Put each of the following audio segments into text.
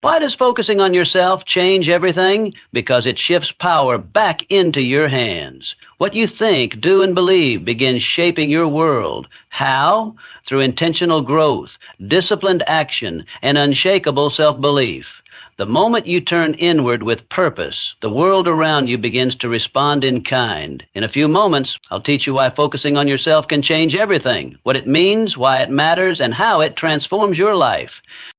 Why does focusing on yourself change everything? Because it shifts power back into your hands. What you think, do, and believe begins shaping your world. How? Through intentional growth, disciplined action, and unshakable self-belief. The moment you turn inward with purpose, the world around you begins to respond in kind. In a few moments, I'll teach you why focusing on yourself can change everything, what it means, why it matters, and how it transforms your life.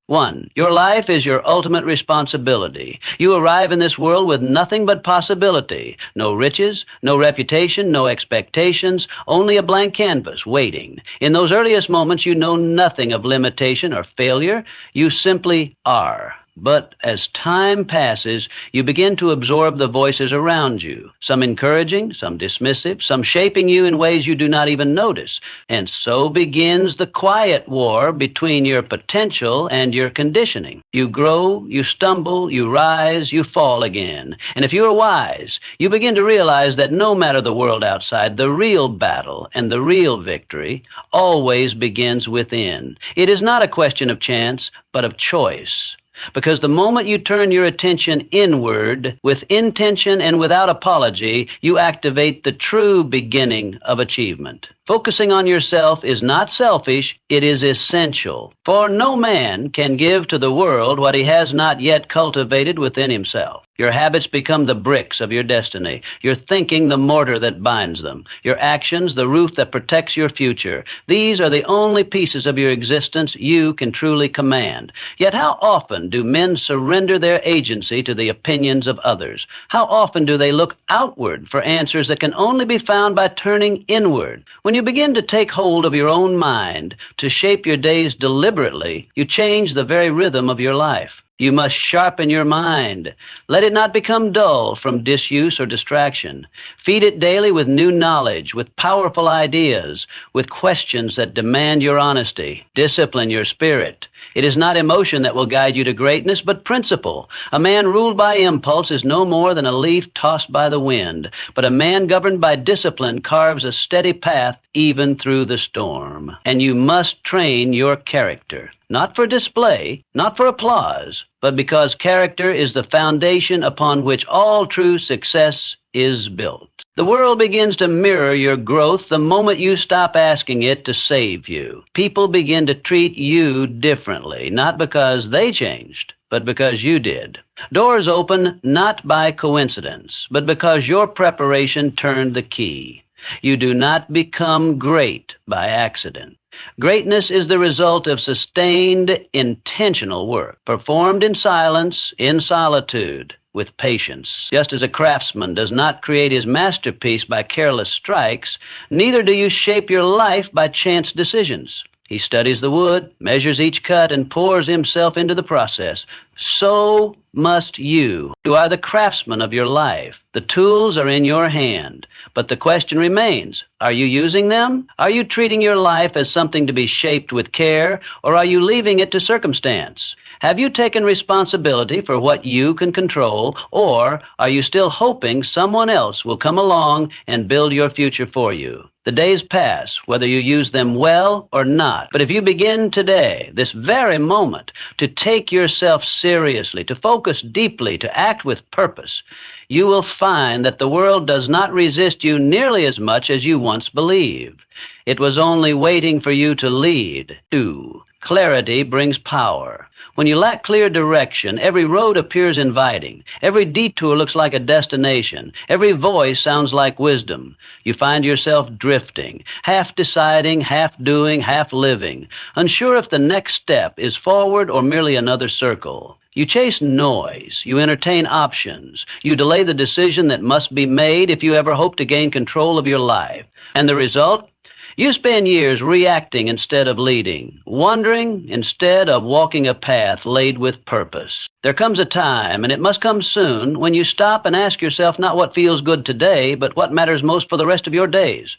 1. Your life is your ultimate responsibility. You arrive in this world with nothing but possibility. No riches, no reputation, no expectations, only a blank canvas waiting. In those earliest moments, you know nothing of limitation or failure. You simply are. But as time passes, you begin to absorb the voices around you, some encouraging, some dismissive, some shaping you in ways you do not even notice. And so begins the quiet war between your potential and your conditioning. You grow, you stumble, you rise, you fall again. And if you are wise, you begin to realize that no matter the world outside, the real battle and the real victory always begins within. It is not a question of chance, but of choice. Because the moment you turn your attention inward with intention and without apology, you activate the true beginning of achievement. Focusing on yourself is not selfish, it is essential. For no man can give to the world what he has not yet cultivated within himself. Your habits become the bricks of your destiny, your thinking the mortar that binds them, your actions the roof that protects your future. These are the only pieces of your existence you can truly command. Yet how often do men surrender their agency to the opinions of others? How often do they look outward for answers that can only be found by turning inward? When you begin to take hold of your own mind, to shape your days deliberately, you change the very rhythm of your life. You must sharpen your mind. Let it not become dull from disuse or distraction. Feed it daily with new knowledge, with powerful ideas, with questions that demand your honesty. Discipline your spirit. It is not emotion that will guide you to greatness, but principle. A man ruled by impulse is no more than a leaf tossed by the wind, but a man governed by discipline carves a steady path even through the storm. And you must train your character, not for display, not for applause, but because character is the foundation upon which all true success is built. The world begins to mirror your growth the moment you stop asking it to save you. People begin to treat you differently, not because they changed, but because you did. Doors open not by coincidence, but because your preparation turned the key. You do not become great by accident. Greatness is the result of sustained, intentional work, performed in silence, in solitude, with patience. Just as a craftsman does not create his masterpiece by careless strikes, neither do you shape your life by chance decisions. He studies the wood, measures each cut, and pours himself into the process. So must you. You are the craftsman of your life. The tools are in your hand. But the question remains, are you using them? Are you treating your life as something to be shaped with care, or are you leaving it to circumstance? Have you taken responsibility for what you can control, or are you still hoping someone else will come along and build your future for you? The days pass, whether you use them well or not. But if you begin today, this very moment, to take yourself seriously, to focus deeply, to act with purpose, you will find that the world does not resist you nearly as much as you once believed. It was only waiting for you to lead. 2. Clarity brings power. When you lack clear direction, every road appears inviting. Every detour looks like a destination. Every voice sounds like wisdom. You find yourself drifting, half deciding, half doing, half living, unsure if the next step is forward or merely another circle. You chase noise. You entertain options. You delay the decision that must be made if you ever hope to gain control of your life. And the result? You spend years reacting instead of leading, wandering instead of walking a path laid with purpose. There comes a time, and it must come soon, when you stop and ask yourself not what feels good today, but what matters most for the rest of your days.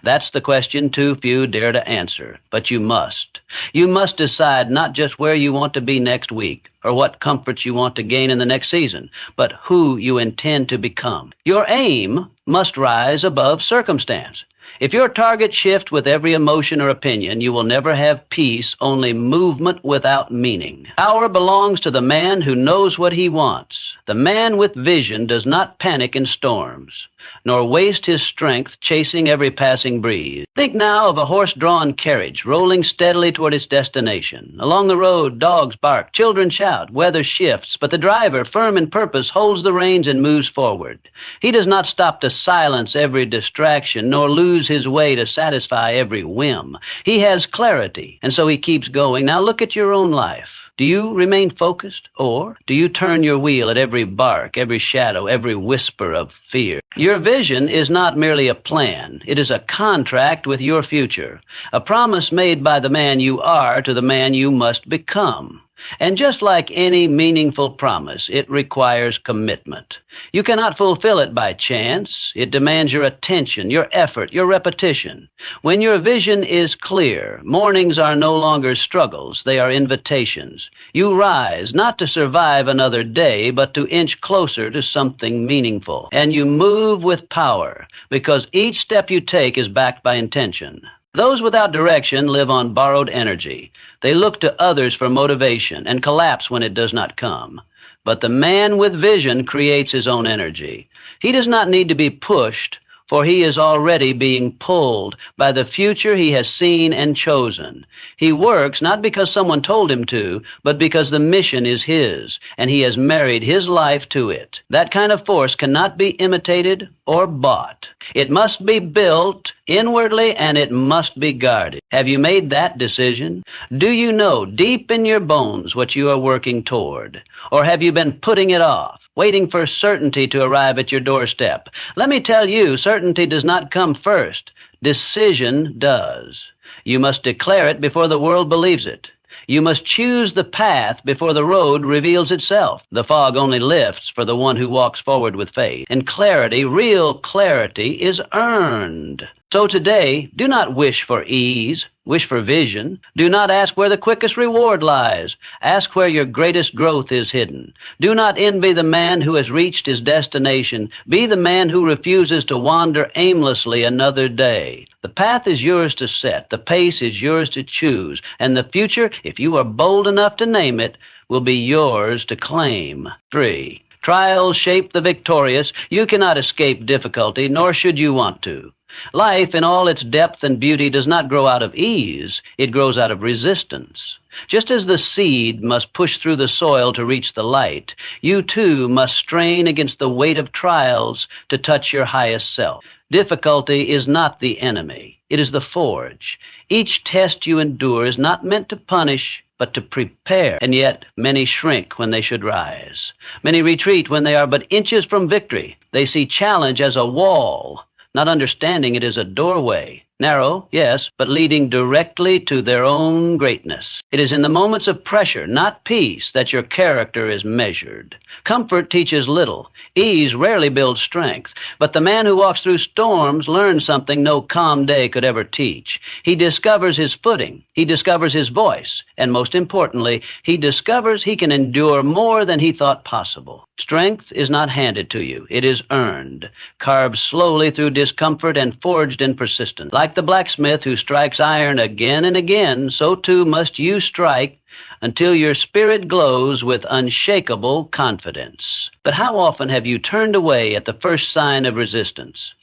That's the question too few dare to answer, but you must. You must decide not just where you want to be next week, or what comforts you want to gain in the next season, but who you intend to become. Your aim must rise above circumstance. If your target shifts with every emotion or opinion, you will never have peace, only movement without meaning. Power belongs to the man who knows what he wants. The man with vision does not panic in storms, nor waste his strength chasing every passing breeze. Think now of a horse-drawn carriage rolling steadily toward its destination. Along the road, dogs bark, children shout, weather shifts, but the driver, firm in purpose, holds the reins and moves forward. He does not stop to silence every distraction, nor lose his way to satisfy every whim. He has clarity, and so he keeps going. Now look at your own life. Do you remain focused, or do you turn your wheel at every bark, every shadow, every whisper of fear? Your vision is not merely a plan. It is a contract with your future, a promise made by the man you are to the man you must become. And just like any meaningful promise, it requires commitment. You cannot fulfill it by chance. It demands your attention, your effort, your repetition. When your vision is clear, mornings are no longer struggles, they are invitations. You rise not to survive another day, but to inch closer to something meaningful. And you move with power, because each step you take is backed by intention. Those without direction live on borrowed energy. They look to others for motivation and collapse when it does not come. But the man with vision creates his own energy. He does not need to be pushed, for he is already being pulled by the future he has seen and chosen. He works not because someone told him to, but because the mission is his, and he has married his life to it. That kind of force cannot be imitated or bought. It must be built inwardly, and it must be guarded. Have you made that decision? Do you know deep in your bones what you are working toward? Or have you been putting it off, waiting for certainty to arrive at your doorstep? Let me tell you, certainty does not come first. Decision does. You must declare it before the world believes it. You must choose the path before the road reveals itself. The fog only lifts for the one who walks forward with faith. And clarity, real clarity, is earned. So today, do not wish for ease. Wish for vision. Do not ask where the quickest reward lies. Ask where your greatest growth is hidden. Do not envy the man who has reached his destination. Be the man who refuses to wander aimlessly another day. The path is yours to set. The pace is yours to choose. And the future, if you are bold enough to name it, will be yours to claim. 3. Trials shape the victorious. You cannot escape difficulty, nor should you want to. Life, in all its depth and beauty, does not grow out of ease. It grows out of resistance. Just as the seed must push through the soil to reach the light, you too must strain against the weight of trials to touch your highest self. Difficulty is not the enemy. It is the forge. Each test you endure is not meant to punish, but to prepare. And yet, many shrink when they should rise. Many retreat when they are but inches from victory. They see challenge as a wall, not understanding it as a doorway. Narrow, yes, but leading directly to their own greatness. It is in the moments of pressure, not peace, that your character is measured. Comfort teaches little. Ease rarely builds strength. But the man who walks through storms learns something no calm day could ever teach. He discovers his footing. He discovers his voice. And most importantly, he discovers he can endure more than he thought possible. Strength is not handed to you. It is earned, carved slowly through discomfort and forged in persistence. Like the blacksmith who strikes iron again and again, so too must you strike until your spirit glows with unshakable confidence. But how often have you turned away at the first sign of resistance?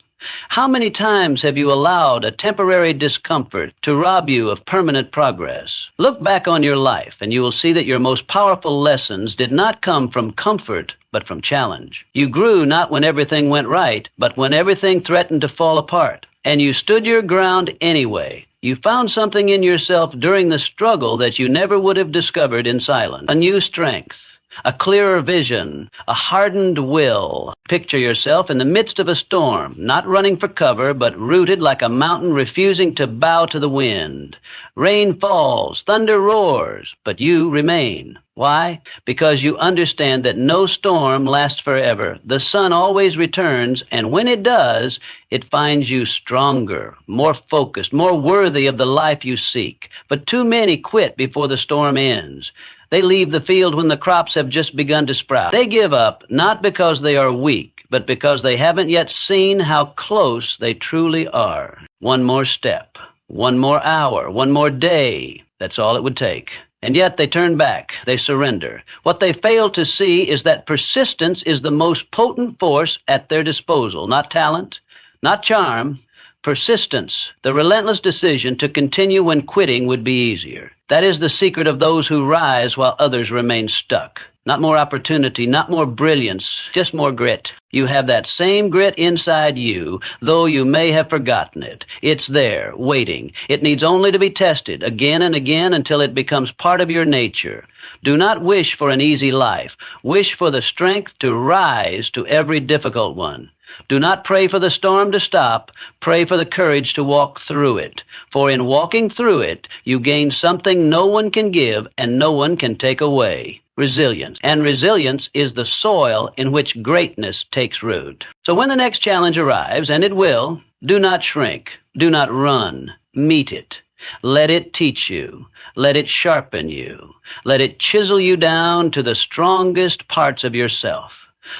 How many times have you allowed a temporary discomfort to rob you of permanent progress? Look back on your life, and you will see that your most powerful lessons did not come from comfort, but from challenge. You grew not when everything went right, but when everything threatened to fall apart. And you stood your ground anyway. You found something in yourself during the struggle that you never would have discovered in silence. A new strength, a clearer vision, a hardened will. Picture yourself in the midst of a storm, not running for cover, but rooted like a mountain refusing to bow to the wind. Rain falls, thunder roars, but you remain. Why? Because you understand that no storm lasts forever. The sun always returns, and when it does, it finds you stronger, more focused, more worthy of the life you seek. But too many quit before the storm ends. They leave the field when the crops have just begun to sprout. They give up not because they are weak, but because they haven't yet seen how close they truly are. One more step, one more hour, one more day. That's all it would take. And yet they turn back, they surrender. What they fail to see is that persistence is the most potent force at their disposal. Not talent, not charm, persistence, the relentless decision to continue when quitting would be easier. That is the secret of those who rise while others remain stuck. Not more opportunity, not more brilliance, just more grit. You have that same grit inside you, though you may have forgotten it. It's there, waiting. It needs only to be tested again and again until it becomes part of your nature. Do not wish for an easy life. Wish for the strength to rise to every difficult one. Do not pray for the storm to stop. Pray for the courage to walk through it. For in walking through it, you gain something no one can give and no one can take away. Resilience. And resilience is the soil in which greatness takes root. So when the next challenge arrives, and it will, do not shrink. Do not run. Meet it. Let it teach you. Let it sharpen you. Let it chisel you down to the strongest parts of yourself.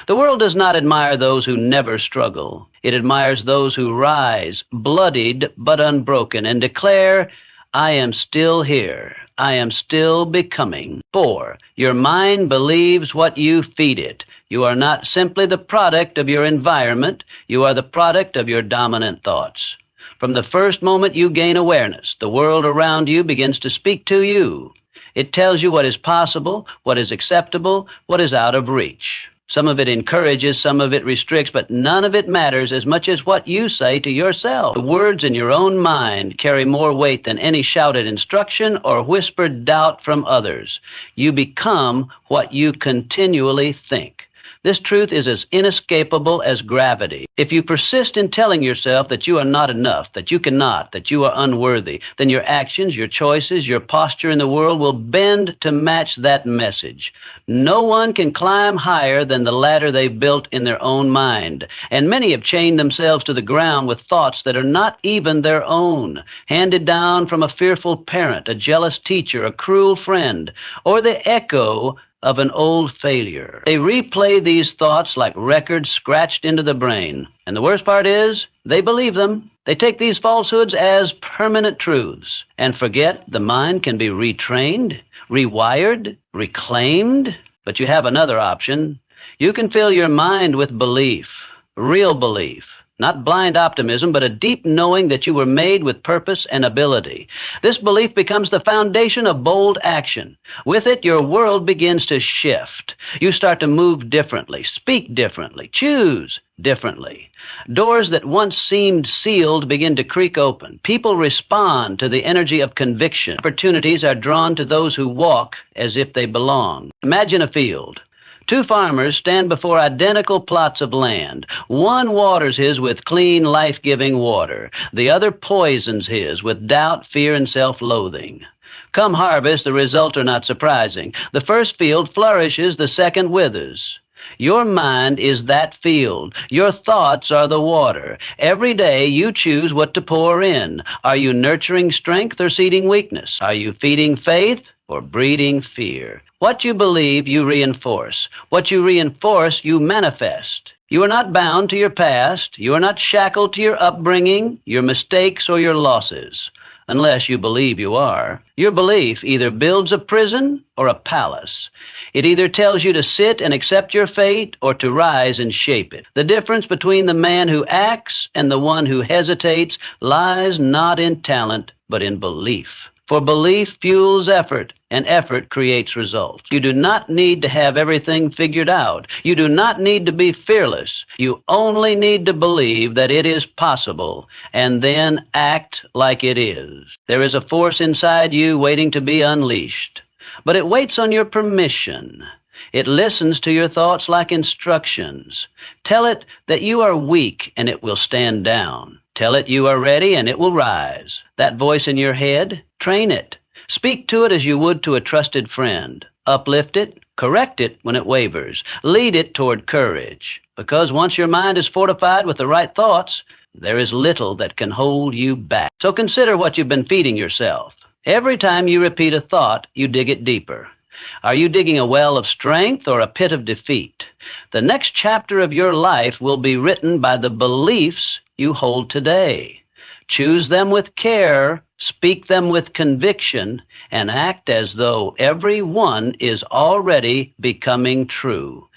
The world does not admire those who never struggle. It admires those who rise, bloodied but unbroken, and declare, I am still here. I am still becoming. 4. Your mind believes what you feed it. You are not simply the product of your environment. You are the product of your dominant thoughts. From the first moment you gain awareness, the world around you begins to speak to you. It tells you what is possible, what is acceptable, what is out of reach. Some of it encourages, some of it restricts, but none of it matters as much as what you say to yourself. The words in your own mind carry more weight than any shouted instruction or whispered doubt from others. You become what you continually think. This truth is as inescapable as gravity. If you persist in telling yourself that you are not enough, that you cannot, that you are unworthy, then your actions, your choices, your posture in the world will bend to match that message. No one can climb higher than the ladder they've built in their own mind. And many have chained themselves to the ground with thoughts that are not even their own, handed down from a fearful parent, a jealous teacher, a cruel friend, or the echo of an old failure. They replay these thoughts like records scratched into the brain. And the worst part is, they believe them. They take these falsehoods as permanent truths and forget the mind can be retrained, rewired, reclaimed. But you have another option. You can fill your mind with belief, real belief. Not blind optimism, but a deep knowing that you were made with purpose and ability. This belief becomes the foundation of bold action. With it, your world begins to shift. You start to move differently, speak differently, choose differently. Doors that once seemed sealed begin to creak open. People respond to the energy of conviction. Opportunities are drawn to those who walk as if they belong. Imagine a field. 2 farmers stand before identical plots of land. One waters his with clean, life-giving water. The other poisons his with doubt, fear, and self-loathing. Come harvest, the results are not surprising. The first field flourishes, the second withers. Your mind is that field. Your thoughts are the water. Every day you choose what to pour in. Are you nurturing strength or seeding weakness? Are you feeding faith or breeding fear? What you believe, you reinforce. What you reinforce, you manifest. You are not bound to your past. You are not shackled to your upbringing, your mistakes, or your losses, unless you believe you are. Your belief either builds a prison or a palace. It either tells you to sit and accept your fate or to rise and shape it. The difference between the man who acts and the one who hesitates lies not in talent, but in belief. For belief fuels effort, and effort creates results. You do not need to have everything figured out. You do not need to be fearless. You only need to believe that it is possible, and then act like it is. There is a force inside you waiting to be unleashed, but it waits on your permission. It listens to your thoughts like instructions. Tell it that you are weak, and it will stand down. Tell it you are ready, and it will rise. That voice in your head, train it. Speak to it as you would to a trusted friend. Uplift it, correct it when it wavers. Lead it toward courage. Because once your mind is fortified with the right thoughts, there is little that can hold you back. So consider what you've been feeding yourself. Every time you repeat a thought, you dig it deeper. Are you digging a well of strength or a pit of defeat? The next chapter of your life will be written by the beliefs you hold today. Choose them with care, speak them with conviction, and act as though every one is already becoming true.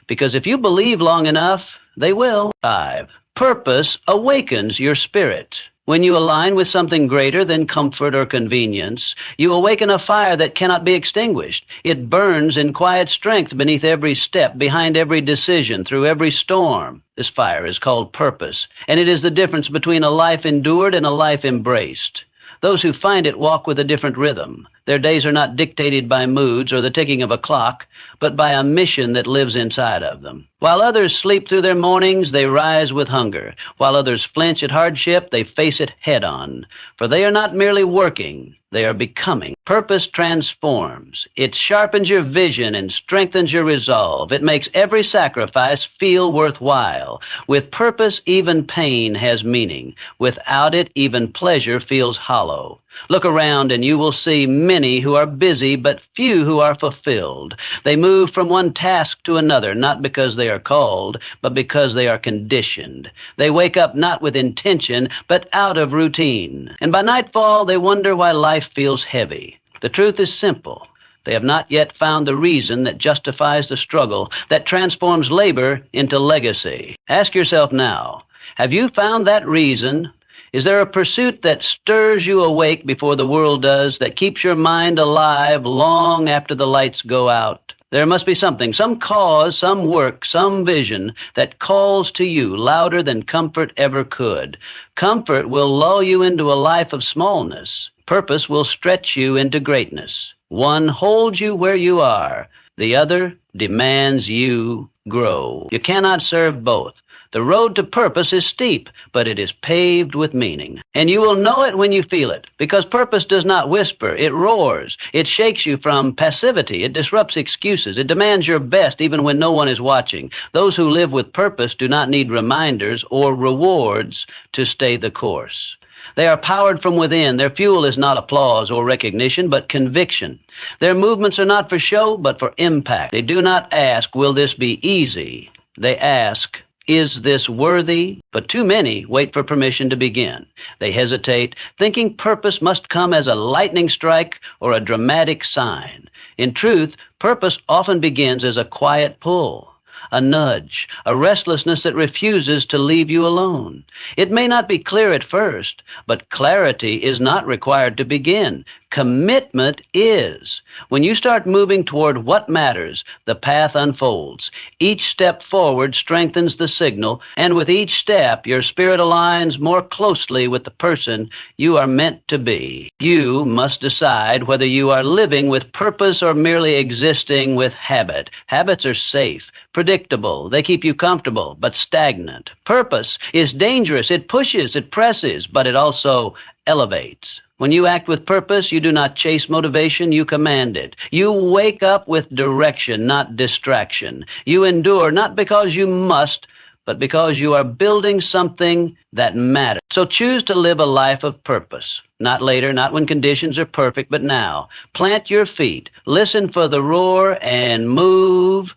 Because if you believe long enough, they will. 5. Purpose awakens your spirit. When you align with something greater than comfort or convenience, you awaken a fire that cannot be extinguished. It burns in quiet strength beneath every step, behind every decision, through every storm. This fire is called purpose, and it is the difference between a life endured and a life embraced. Those who find it walk with a different rhythm. Their days are not dictated by moods or the ticking of a clock, but by a mission that lives inside of them. While others sleep through their mornings, they rise with hunger. While others flinch at hardship, they face it head on. For they are not merely working, they are becoming. Purpose transforms. It sharpens your vision and strengthens your resolve. It makes every sacrifice feel worthwhile. With purpose, even pain has meaning. Without it, even pleasure feels hollow. Look around and you will see many who are busy, but few who are fulfilled. They move from one task to another, not because they are called, but because they are conditioned. They wake up not with intention, but out of routine. And by nightfall, they wonder why life feels heavy. The truth is simple. They have not yet found the reason that justifies the struggle, that transforms labor into legacy. Ask yourself now, have you found that reason? Is there a pursuit that stirs you awake before the world does, that keeps your mind alive long after the lights go out? There must be something, some cause, some work, some vision that calls to you louder than comfort ever could. Comfort will lull you into a life of smallness. Purpose will stretch you into greatness. One holds you where you are. The other demands you grow. You cannot serve both. The road to purpose is steep, but it is paved with meaning. And you will know it when you feel it, because purpose does not whisper, it roars. It shakes you from passivity. It disrupts excuses. It demands your best even when no one is watching. Those who live with purpose do not need reminders or rewards to stay the course. They are powered from within. Their fuel is not applause or recognition, but conviction. Their movements are not for show, but for impact. They do not ask, will this be easy? They ask, is this worthy? But too many wait for permission to begin. They hesitate, thinking purpose must come as a lightning strike or a dramatic sign. In truth, purpose often begins as a quiet pull, a nudge, a restlessness that refuses to leave you alone. It may not be clear at first, but clarity is not required to begin. Commitment is. When you start moving toward what matters, the path unfolds. Each step forward strengthens the signal, and with each step, your spirit aligns more closely with the person you are meant to be. You must decide whether you are living with purpose or merely existing with habit. Habits are safe, predictable. They keep you comfortable, but stagnant. Purpose is dangerous. It pushes, it presses, but it also elevates. When you act with purpose, you do not chase motivation, you command it. You wake up with direction, not distraction. You endure not because you must, but because you are building something that matters. So choose to live a life of purpose. Not later, not when conditions are perfect, but now. Plant your feet, listen for the roar, and move.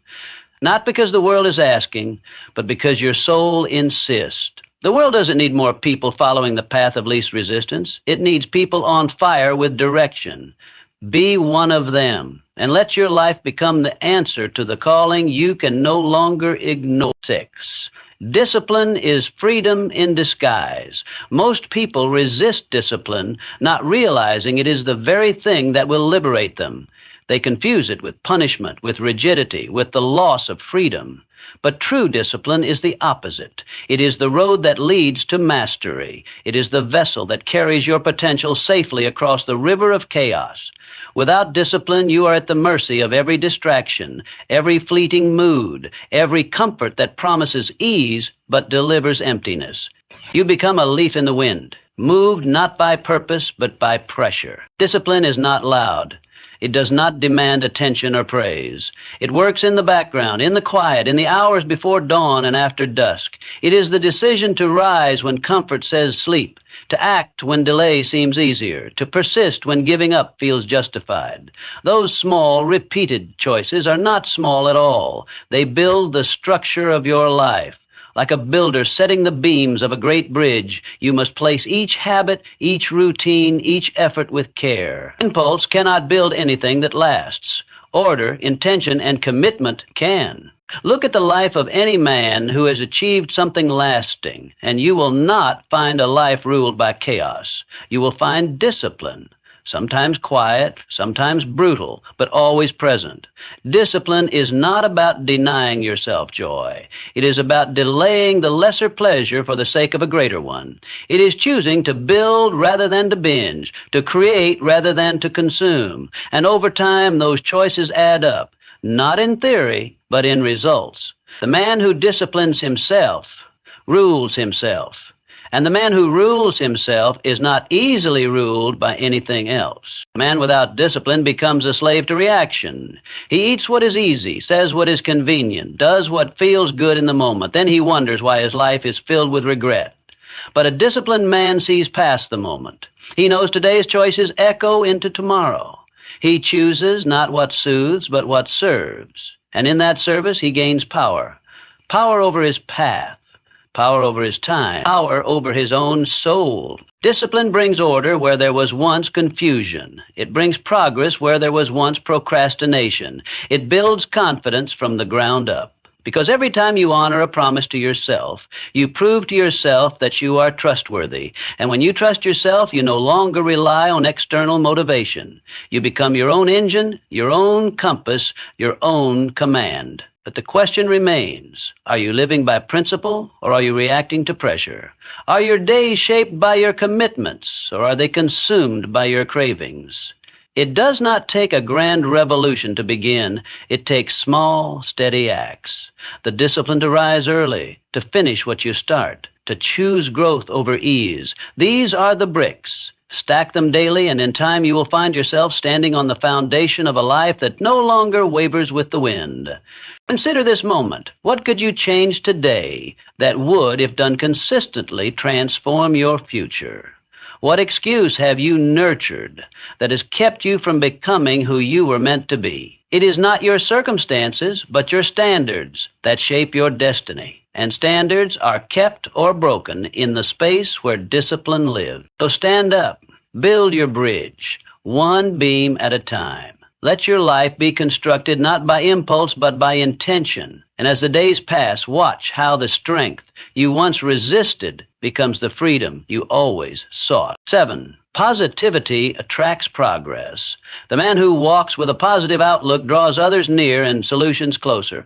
Not because the world is asking, but because your soul insists. The world doesn't need more people following the path of least resistance. It needs people on fire with direction. Be one of them, and let your life become the answer to the calling you can no longer ignore. 6. Discipline is freedom in disguise. Most people resist discipline, not realizing it is the very thing that will liberate them. They confuse it with punishment, with rigidity, with the loss of freedom. But true discipline is the opposite. It is the road that leads to mastery. It is the vessel that carries your potential safely across the river of chaos. Without discipline, you are at the mercy of every distraction, every fleeting mood, every comfort that promises ease but delivers emptiness. You become a leaf in the wind, moved not by purpose but by pressure. Discipline is not loud. It does not demand attention or praise. It works in the background, in the quiet, in the hours before dawn and after dusk. It is the decision to rise when comfort says sleep, to act when delay seems easier, to persist when giving up feels justified. Those small, repeated choices are not small at all. They build the structure of your life. Like a builder setting the beams of a great bridge, you must place each habit, each routine, each effort with care. Impulse cannot build anything that lasts. Order, intention, and commitment can. Look at the life of any man who has achieved something lasting, and you will not find a life ruled by chaos. You will find discipline. Sometimes quiet, sometimes brutal, but always present. Discipline is not about denying yourself joy. It is about delaying the lesser pleasure for the sake of a greater one. It is choosing to build rather than to binge, to create rather than to consume. And over time, those choices add up, not in theory, but in results. The man who disciplines himself rules himself. And the man who rules himself is not easily ruled by anything else. A man without discipline becomes a slave to reaction. He eats what is easy, says what is convenient, does what feels good in the moment. Then he wonders why his life is filled with regret. But a disciplined man sees past the moment. He knows today's choices echo into tomorrow. He chooses not what soothes, but what serves. And in that service, he gains power. Power over his path. Power over his time, power over his own soul. Discipline brings order where there was once confusion. It brings progress where there was once procrastination. It builds confidence from the ground up. Because every time you honor a promise to yourself, you prove to yourself that you are trustworthy. And when you trust yourself, you no longer rely on external motivation. You become your own engine, your own compass, your own command. But the question remains, are you living by principle or are you reacting to pressure? Are your days shaped by your commitments or are they consumed by your cravings? It does not take a grand revolution to begin. It takes small, steady acts. The discipline to rise early, to finish what you start, to choose growth over ease. These are the bricks. Stack them daily, and in time you will find yourself standing on the foundation of a life that no longer wavers with the wind. Consider this moment. What could you change today that would, if done consistently, transform your future? What excuse have you nurtured that has kept you from becoming who you were meant to be? It is not your circumstances, but your standards that shape your destiny. And standards are kept or broken in the space where discipline lives. So stand up, build your bridge, one beam at a time. Let your life be constructed not by impulse, but by intention. And as the days pass, watch how the strength you once resisted becomes the freedom you always sought. 7. Positivity attracts progress. The man who walks with a positive outlook draws others near and solutions closer.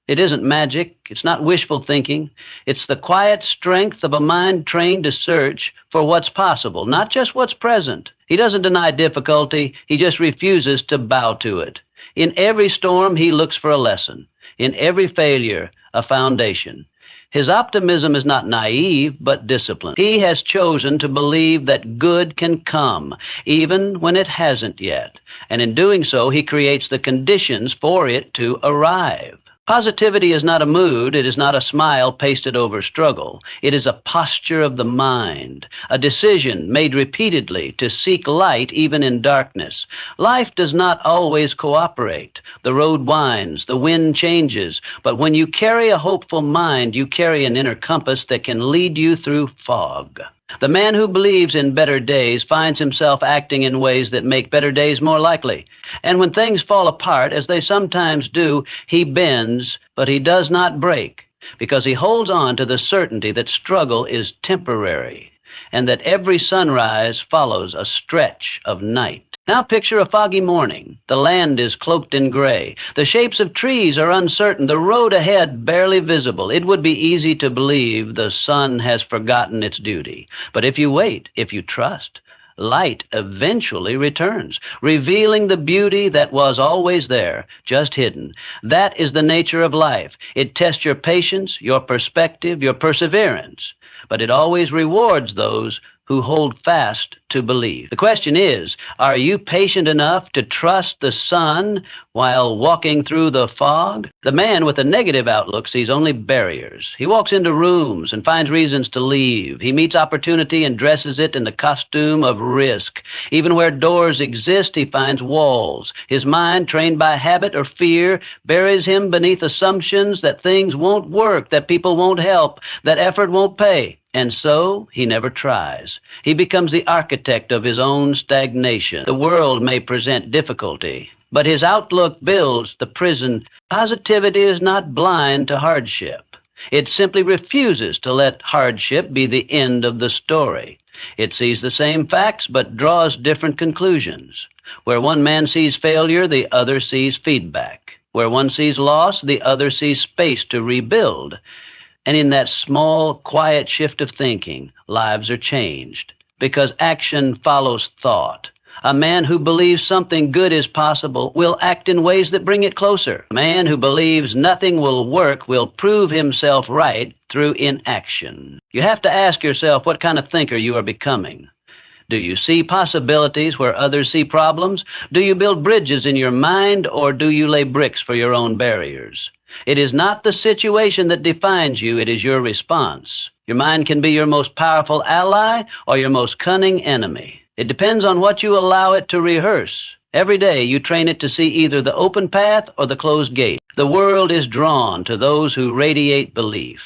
It isn't magic. It's not wishful thinking. It's the quiet strength of a mind trained to search for what's possible, not just what's present. He doesn't deny difficulty. He just refuses to bow to it. In every storm, he looks for a lesson. In every failure, a foundation. His optimism is not naive, but disciplined. He has chosen to believe that good can come, even when it hasn't yet. And in doing so, he creates the conditions for it to arrive. Positivity is not a mood. It is not a smile pasted over struggle. It is a posture of the mind, a decision made repeatedly to seek light even in darkness. Life does not always cooperate. The road winds, the wind changes, but when you carry a hopeful mind, you carry an inner compass that can lead you through fog. The man who believes in better days finds himself acting in ways that make better days more likely. And when things fall apart, as they sometimes do, he bends, but he does not break, because he holds on to the certainty that struggle is temporary, and that every sunrise follows a stretch of night. Now picture a foggy morning. The land is cloaked in gray. The shapes of trees are uncertain. The road ahead barely visible. It would be easy to believe the sun has forgotten its duty. But if you wait, if you trust, light eventually returns, revealing the beauty that was always there, just hidden. That is the nature of life. It tests your patience, your perspective, your perseverance. But it always rewards those who hold fast to believe. The question is, are you patient enough to trust the sun while walking through the fog? The man with a negative outlook sees only barriers. He walks into rooms and finds reasons to leave. He meets opportunity and dresses it in the costume of risk. Even where doors exist, he finds walls. His mind, trained by habit or fear, buries him beneath assumptions that things won't work, that people won't help, that effort won't pay. And so he never tries. He becomes the architect of his own stagnation. The world may present difficulty, but his outlook builds the prison. Positivity is not blind to hardship. It simply refuses to let hardship be the end of the story. It sees the same facts but draws different conclusions. Where one man sees failure, the other sees feedback. Where one sees loss, the other sees space to rebuild. And in that small, quiet shift of thinking, lives are changed, because action follows thought. A man who believes something good is possible will act in ways that bring it closer. A man who believes nothing will work will prove himself right through inaction. You have to ask yourself what kind of thinker you are becoming. Do you see possibilities where others see problems? Do you build bridges in your mind, or do you lay bricks for your own barriers? It is not the situation that defines you, it is your response. Your mind can be your most powerful ally or your most cunning enemy. It depends on what you allow it to rehearse. Every day you train it to see either the open path or the closed gate. The world is drawn to those who radiate belief.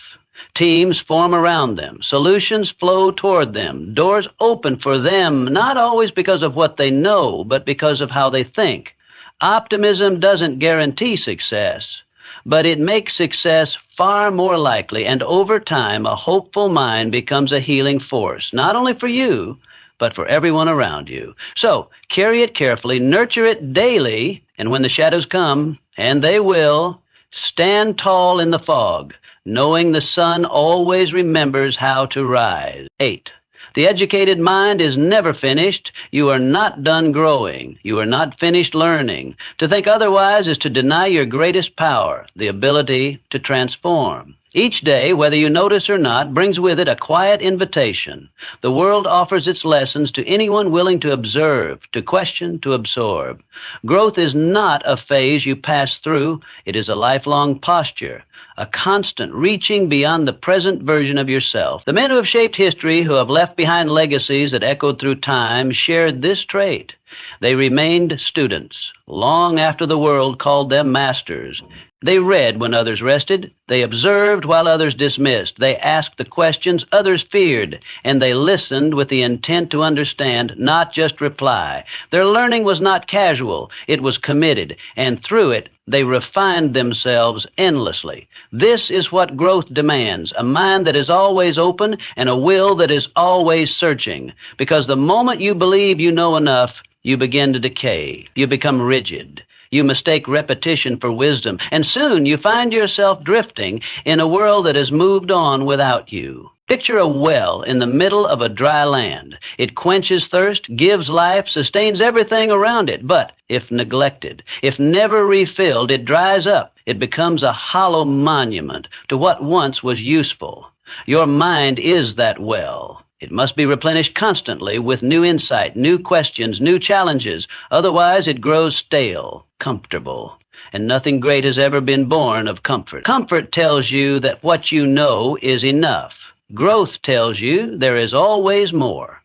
Teams form around them. Solutions flow toward them. Doors open for them, not always because of what they know, but because of how they think. Optimism doesn't guarantee success, but it makes success far more likely, and over time, a hopeful mind becomes a healing force, not only for you, but for everyone around you. So, carry it carefully, nurture it daily, and when the shadows come, and they will, stand tall in the fog, knowing the sun always remembers how to rise. 8. The educated mind is never finished. You are not done growing. You are not finished learning. To think otherwise is to deny your greatest power, the ability to transform. Each day, whether you notice or not, brings with it a quiet invitation. The world offers its lessons to anyone willing to observe, to question, to absorb. Growth is not a phase you pass through. It is a lifelong posture, a constant reaching beyond the present version of yourself. The men who have shaped history, who have left behind legacies that echoed through time, shared this trait. They remained students long after the world called them masters. They read when others rested. They observed while others dismissed. They asked the questions others feared, and they listened with the intent to understand, not just reply. Their learning was not casual. It was committed, and through it, they refined themselves endlessly. This is what growth demands, a mind that is always open and a will that is always searching. Because the moment you believe you know enough, you begin to decay. You become rigid. You mistake repetition for wisdom, and soon you find yourself drifting in a world that has moved on without you. Picture a well in the middle of a dry land. It quenches thirst, gives life, sustains everything around it, but if neglected, if never refilled, it dries up. It becomes a hollow monument to what once was useful. Your mind is that well. It must be replenished constantly with new insight, new questions, new challenges. Otherwise, it grows stale, comfortable. And nothing great has ever been born of comfort. Comfort tells you that what you know is enough. Growth tells you there is always more.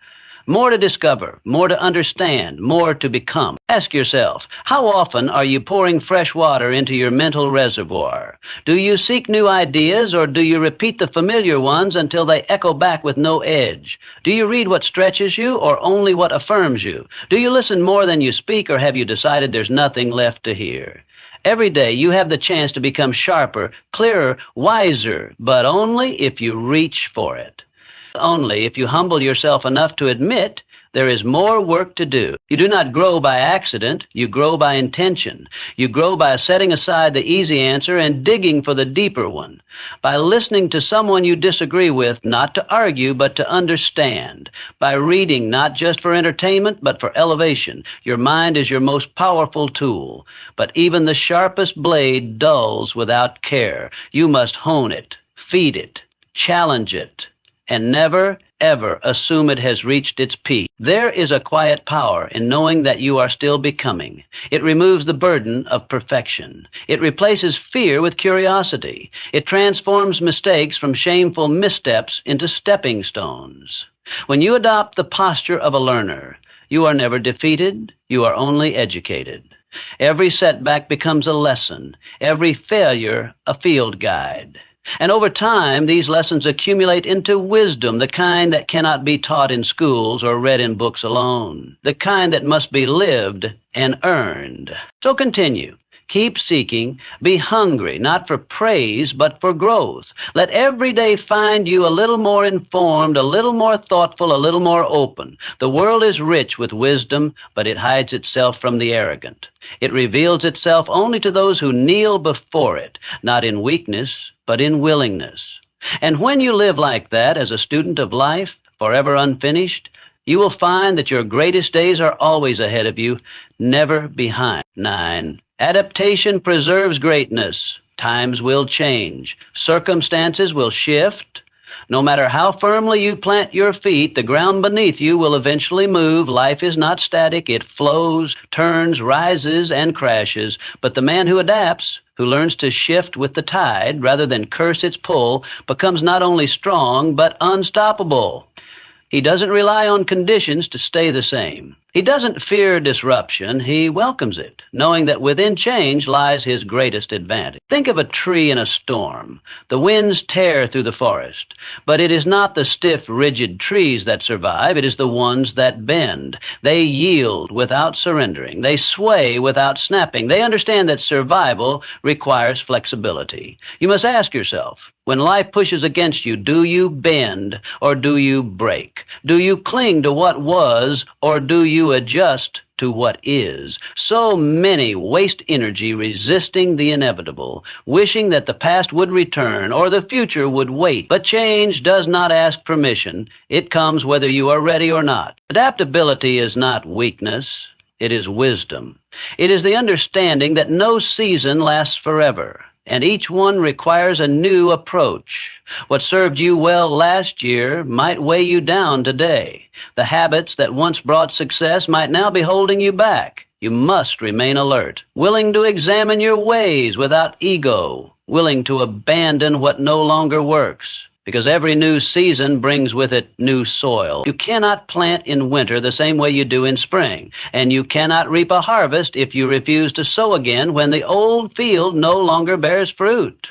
More to discover, more to understand, more to become. Ask yourself, how often are you pouring fresh water into your mental reservoir? Do you seek new ideas, or do you repeat the familiar ones until they echo back with no edge? Do you read what stretches you, or only what affirms you? Do you listen more than you speak, or have you decided there's nothing left to hear? Every day you have the chance to become sharper, clearer, wiser, but only if you reach for it. Only if you humble yourself enough to admit there is more work to do. You do not grow by accident. You grow by intention. You grow by setting aside the easy answer and digging for the deeper one. By listening to someone you disagree with, not to argue, but to understand. By reading, not just for entertainment, but for elevation. Your mind is your most powerful tool. But even the sharpest blade dulls without care. You must hone it, feed it, challenge it, and never, ever assume it has reached its peak. There is a quiet power in knowing that you are still becoming. It removes the burden of perfection. It replaces fear with curiosity. It transforms mistakes from shameful missteps into stepping stones. When you adopt the posture of a learner, you are never defeated, you are only educated. Every setback becomes a lesson, every failure a field guide. And over time, these lessons accumulate into wisdom, the kind that cannot be taught in schools or read in books alone, the kind that must be lived and earned. So continue. Keep seeking. Be hungry, not for praise, but for growth. Let every day find you a little more informed, a little more thoughtful, a little more open. The world is rich with wisdom, but it hides itself from the arrogant. It reveals itself only to those who kneel before it, not in weakness, but in willingness. And when you live like that as a student of life, forever unfinished, you will find that your greatest days are always ahead of you, never behind. 9. Adaptation preserves greatness. Times will change. Circumstances will shift. No matter how firmly you plant your feet, the ground beneath you will eventually move. Life is not static. It flows, turns, rises, and crashes. But the man who adapts, who learns to shift with the tide rather than curse its pull, becomes not only strong, but unstoppable. He doesn't rely on conditions to stay the same. He doesn't fear disruption, he welcomes it, knowing that within change lies his greatest advantage. Think of a tree in a storm. The winds tear through the forest, but it is not the stiff, rigid trees that survive, it is the ones that bend. They yield without surrendering. They sway without snapping. They understand that survival requires flexibility. You must ask yourself, when life pushes against you, do you bend or do you break? Do you cling to what was or do you adjust to what is? So many waste energy resisting the inevitable, wishing that the past would return or the future would wait. But change does not ask permission. It comes whether you are ready or not. Adaptability is not weakness. It is wisdom. It is the understanding that no season lasts forever, and each one requires a new approach. What served you well last year might weigh you down today. The habits that once brought success might now be holding you back. You must remain alert, willing to examine your ways without ego, willing to abandon what no longer works. Because every new season brings with it new soil. You cannot plant in winter the same way you do in spring, and you cannot reap a harvest if you refuse to sow again when the old field no longer bears fruit.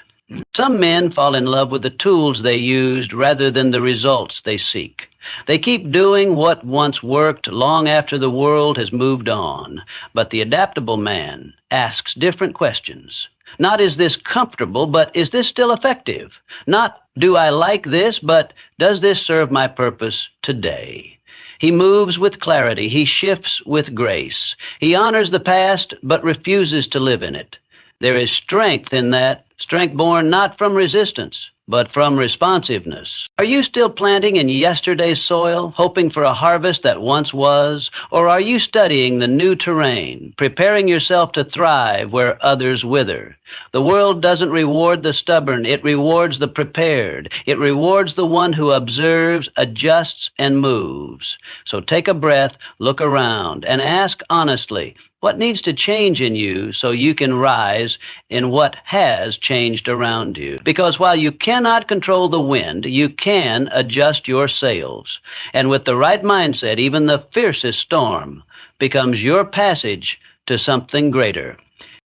Some men fall in love with the tools they used rather than the results they seek. They keep doing what once worked long after the world has moved on. But the adaptable man asks different questions. Not is this comfortable, but is this still effective? Not do I like this, but does this serve my purpose today? He moves with clarity. He shifts with grace. He honors the past, but refuses to live in it. There is strength in that, strength born not from resistance, but from responsiveness. Are you still planting in yesterday's soil, hoping for a harvest that once was? Or are you studying the new terrain, preparing yourself to thrive where others wither? The world doesn't reward the stubborn, it rewards the prepared. It rewards the one who observes, adjusts, and moves. So take a breath, look around, and ask honestly, what needs to change in you so you can rise in what has changed around you? Because while you cannot control the wind, you can adjust your sails. And with the right mindset, even the fiercest storm becomes your passage to something greater.